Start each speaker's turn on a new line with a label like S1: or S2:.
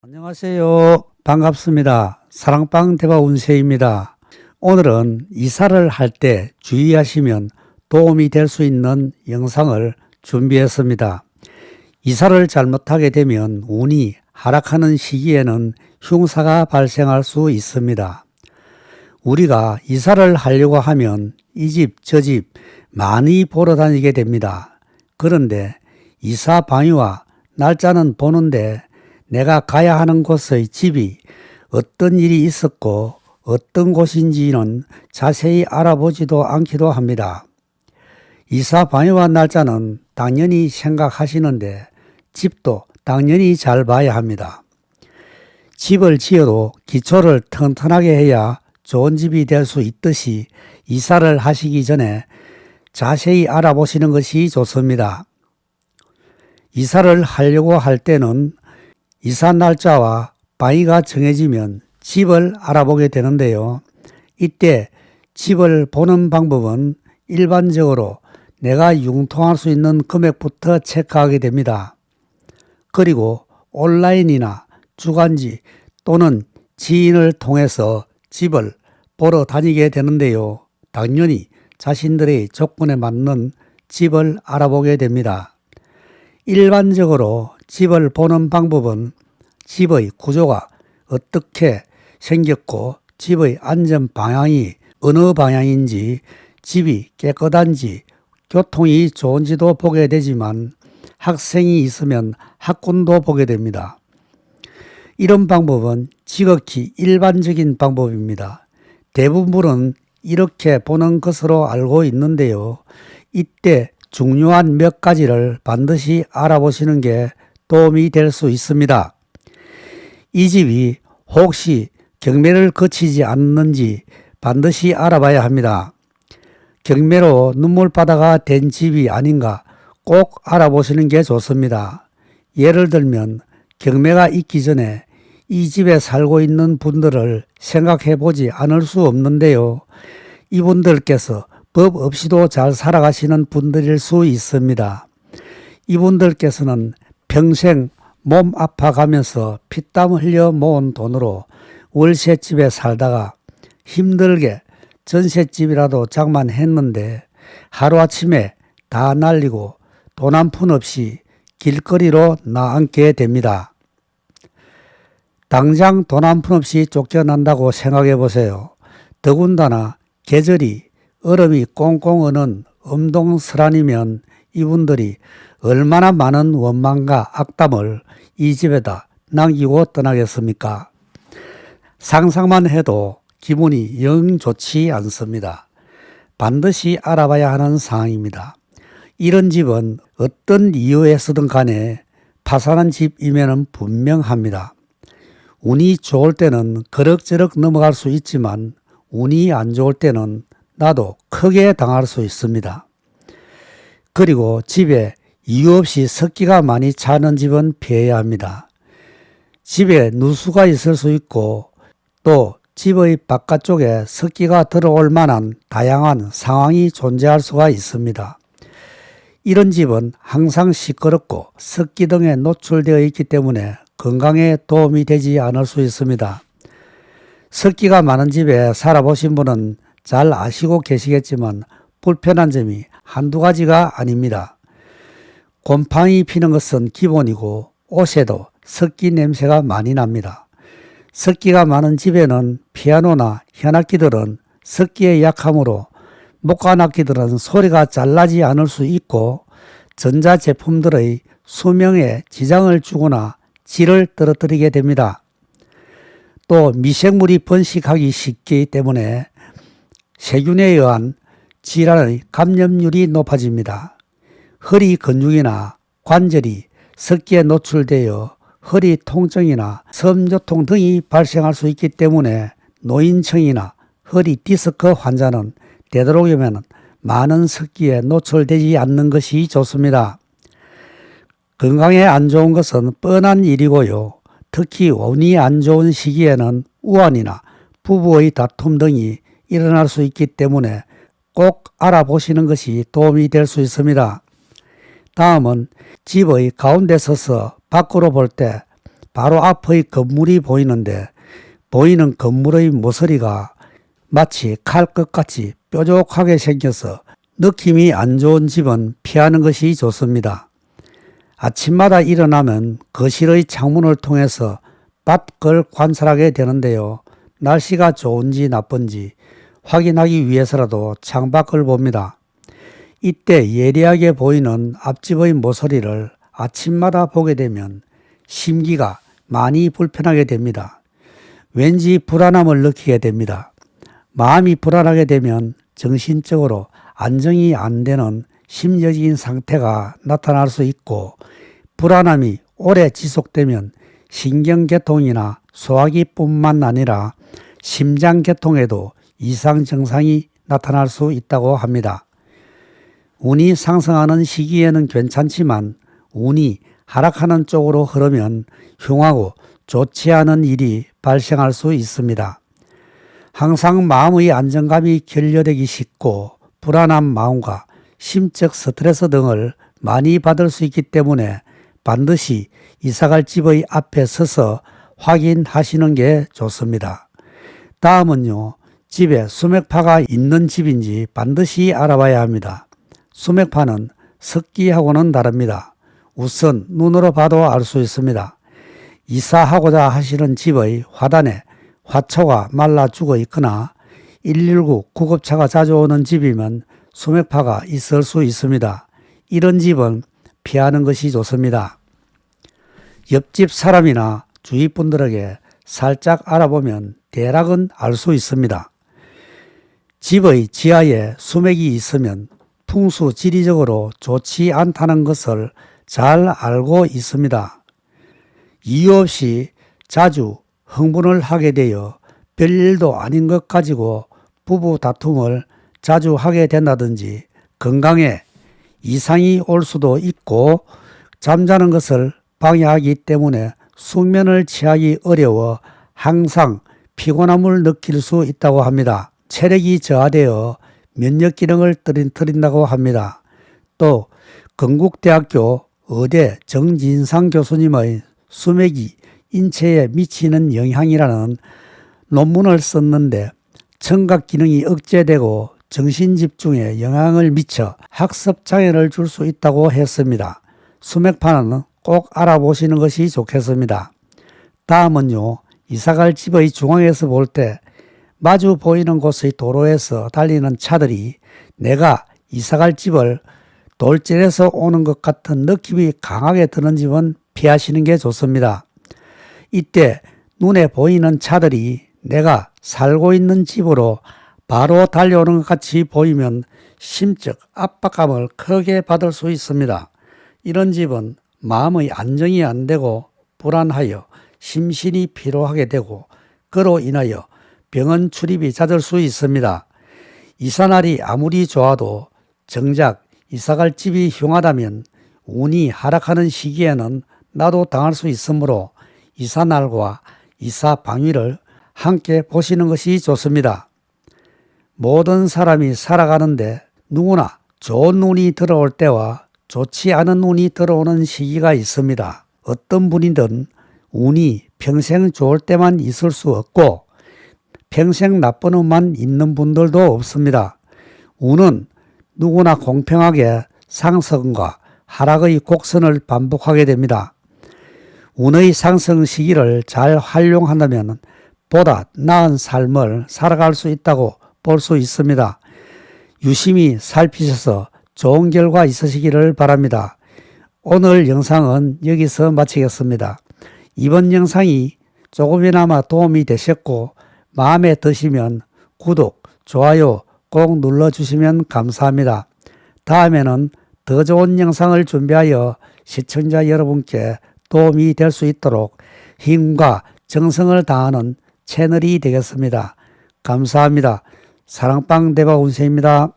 S1: 안녕하세요. 반갑습니다. 사랑방 대박 운세입니다. 오늘은 이사를 할 때 주의하시면 도움이 될 수 있는 영상을 준비했습니다. 이사를 잘못하게 되면 운이 하락하는 시기에는 흉사가 발생할 수 있습니다. 우리가 이사를 하려고 하면 이 집 저 집 많이 보러 다니게 됩니다. 그런데 이사 방위와 날짜는 보는데 내가 가야 하는 곳의 집이 어떤 일이 있었고 어떤 곳인지는 자세히 알아보지도 않기도 합니다. 이사 방해와 날짜는 당연히 생각하시는데 집도 당연히 잘 봐야 합니다. 집을 지어도 기초를 튼튼하게 해야 좋은 집이 될 수 있듯이 이사를 하시기 전에 자세히 알아보시는 것이 좋습니다. 이사를 하려고 할 때는 이사 날짜와 방위가 정해지면 집을 알아보게 되는데요. 이때 집을 보는 방법은 일반적으로 내가 융통할 수 있는 금액부터 체크하게 됩니다. 그리고 온라인이나 주간지 또는 지인을 통해서 집을 보러 다니게 되는데요. 당연히 자신들의 조건에 맞는 집을 알아보게 됩니다. 일반적으로 집을 보는 방법은 집의 구조가 어떻게 생겼고 집의 안전 방향이 어느 방향인지 집이 깨끗한지 교통이 좋은지도 보게 되지만 학생이 있으면 학군도 보게 됩니다. 이런 방법은 지극히 일반적인 방법입니다. 대부분은 이렇게 보는 것으로 알고 있는데요. 이때 중요한 몇 가지를 반드시 알아보시는 게 도움이 될 수 있습니다. 이 집이 혹시 경매를 거치지 않는지 반드시 알아봐야 합니다. 경매로 눈물바다가 된 집이 아닌가 꼭 알아보시는 게 좋습니다. 예를 들면 경매가 있기 전에 이 집에 살고 있는 분들을 생각해 보지 않을 수 없는데요. 이분들께서 법 없이도 잘 살아가시는 분들일 수 있습니다. 이분들께서는 평생 몸 아파가면서 피땀 흘려 모은 돈으로 월세집에 살다가 힘들게 전셋집이라도 장만했는데 하루아침에 다 날리고 돈 한 푼 없이 길거리로 나앉게 됩니다. 당장 돈 한 푼 없이 쫓겨난다고 생각해 보세요. 더군다나 계절이 얼음이 꽁꽁 어는 엄동설한이면 이분들이 얼마나 많은 원망과 악담을 이 집에다 남기고 떠나겠습니까? 상상만 해도 기분이 영 좋지 않습니다. 반드시 알아봐야 하는 사항입니다. 이런 집은 어떤 이유에서든 간에 파산한 집이면 분명합니다. 운이 좋을 때는 그럭저럭 넘어갈 수 있지만 운이 안 좋을 때는 나도 크게 당할 수 있습니다. 그리고 집에 이유 없이 습기가 많이 차는 집은 피해야 합니다. 집에 누수가 있을 수 있고 또 집의 바깥쪽에 습기가 들어올 만한 다양한 상황이 존재할 수가 있습니다. 이런 집은 항상 시끄럽고 습기 등에 노출되어 있기 때문에 건강에 도움이 되지 않을 수 있습니다. 습기가 많은 집에 살아보신 분은 잘 아시고 계시겠지만 불편한 점이 한두 가지가 아닙니다. 곰팡이 피는 것은 기본이고 옷에도 습기 냄새가 많이 납니다. 습기가 많은 집에는 피아노나 현악기들은 습기에 약하므로 목관악기들은 소리가 잘 나지 않을 수 있고 전자제품들의 수명에 지장을 주거나 질을 떨어뜨리게 됩니다. 또 미생물이 번식하기 쉽기 때문에 세균에 의한 질환의 감염률이 높아집니다. 허리 근육이나 관절이 습기에 노출되어 허리 통증이나 섬조통 등이 발생할 수 있기 때문에 노인층이나 허리 디스크 환자는 되도록이면 많은 습기에 노출되지 않는 것이 좋습니다. 건강에 안 좋은 것은 뻔한 일이고요. 특히 운이 안 좋은 시기에는 우환이나 부부의 다툼 등이 일어날 수 있기 때문에 꼭 알아보시는 것이 도움이 될 수 있습니다. 다음은 집의 가운데 서서 밖으로 볼 때 바로 앞의 건물이 보이는데 보이는 건물의 모서리가 마치 칼끝같이 뾰족하게 생겨서 느낌이 안 좋은 집은 피하는 것이 좋습니다. 아침마다 일어나면 거실의 창문을 통해서 밭을 관찰하게 되는데요. 날씨가 좋은지 나쁜지 확인하기 위해서라도 창밖을 봅니다. 이때 예리하게 보이는 앞집의 모서리를 아침마다 보게 되면 심기가 많이 불편하게 됩니다. 왠지 불안함을 느끼게 됩니다. 마음이 불안하게 되면 정신적으로 안정이 안 되는 심리적인 상태가 나타날 수 있고, 불안함이 오래 지속되면 신경계통이나 소화기뿐만 아니라 심장계통에도 이상 증상이 나타날 수 있다고 합니다. 운이 상승하는 시기에는 괜찮지만 운이 하락하는 쪽으로 흐르면 흉하고 좋지 않은 일이 발생할 수 있습니다. 항상 마음의 안정감이 결여되기 쉽고 불안한 마음과 심적 스트레스 등을 많이 받을 수 있기 때문에 반드시 이사갈 집의 앞에 서서 확인하시는 게 좋습니다. 다음은요, 집에 수맥파가 있는 집인지 반드시 알아봐야 합니다. 수맥파는 석기하고는 다릅니다. 우선 눈으로 봐도 알 수 있습니다. 이사하고자 하시는 집의 화단에 화초가 말라 죽어 있거나 119 구급차가 자주 오는 집이면 수맥파가 있을 수 있습니다. 이런 집은 피하는 것이 좋습니다. 옆집 사람이나 주위 분들에게 살짝 알아보면 대략은 알 수 있습니다. 집의 지하에 수맥이 있으면 풍수 지리적으로 좋지 않다는 것을 잘 알고 있습니다. 이유 없이 자주 흥분을 하게 되어 별일도 아닌 것 가지고 부부 다툼을 자주 하게 된다든지 건강에 이상이 올 수도 있고 잠자는 것을 방해하기 때문에 숙면을 취하기 어려워 항상 피곤함을 느낄 수 있다고 합니다. 체력이 저하되어 면역 기능을 떨어뜨린다고 합니다. 또 건국대학교 의대 정진상 교수님의 수맥이 인체에 미치는 영향이라는 논문을 썼는데 청각 기능이 억제되고 정신 집중에 영향을 미쳐 학습 장애를 줄 수 있다고 했습니다. 수맥파는 꼭 알아보시는 것이 좋겠습니다. 다음은요, 이사갈 집의 중앙에서 볼 때 마주 보이는 곳의 도로에서 달리는 차들이 내가 이사갈 집을 돌진해서 오는 것 같은 느낌이 강하게 드는 집은 피하시는 게 좋습니다. 이때 눈에 보이는 차들이 내가 살고 있는 집으로 바로 달려오는 것 같이 보이면 심적 압박감을 크게 받을 수 있습니다. 이런 집은 마음의 안정이 안 되고 불안하여 심신이 피로하게 되고 그로 인하여 병원 출입이 잦을 수 있습니다. 이사날이 아무리 좋아도 정작 이사갈 집이 흉하다면 운이 하락하는 시기에는 나도 당할 수 있으므로 이사날과 이사 방위를 함께 보시는 것이 좋습니다. 모든 사람이 살아가는데 누구나 좋은 운이 들어올 때와 좋지 않은 운이 들어오는 시기가 있습니다. 어떤 분이든 운이 평생 좋을 때만 있을 수 없고 평생 나쁜 운만 있는 분들도 없습니다. 운은 누구나 공평하게 상승과 하락의 곡선을 반복하게 됩니다. 운의 상승 시기를 잘 활용한다면 보다 나은 삶을 살아갈 수 있다고 볼 수 있습니다. 유심히 살피셔서 좋은 결과 있으시기를 바랍니다. 오늘 영상은 여기서 마치겠습니다. 이번 영상이 조금이나마 도움이 되셨고 마음에 드시면 구독, 좋아요 꼭 눌러주시면 감사합니다. 다음에는 더 좋은 영상을 준비하여 시청자 여러분께 도움이 될 수 있도록 힘과 정성을 다하는 채널이 되겠습니다. 감사합니다. 사랑방 대박운세입니다.